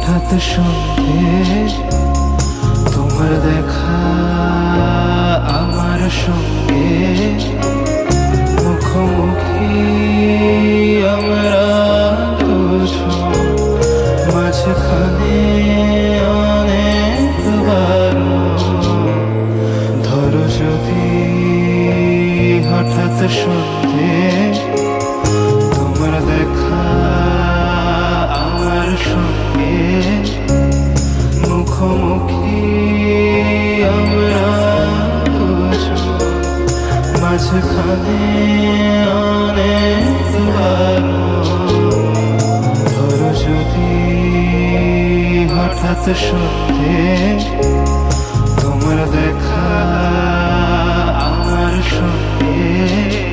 হঠাৎ সন্ধে তোমার দেখা আমার সঙ্গে মুখোমুখি আমরা দুজন মাঝখানে অনেকবার ধরো যদি হঠাৎ সন্ধে তোমার দেখা আমার সঙ্গে মুখোমুখি আমরা দুজন মাঝখানে অনেকবার ধরো যদি হঠাৎ সন্ধে তোমার দেখা আমার সঙ্গে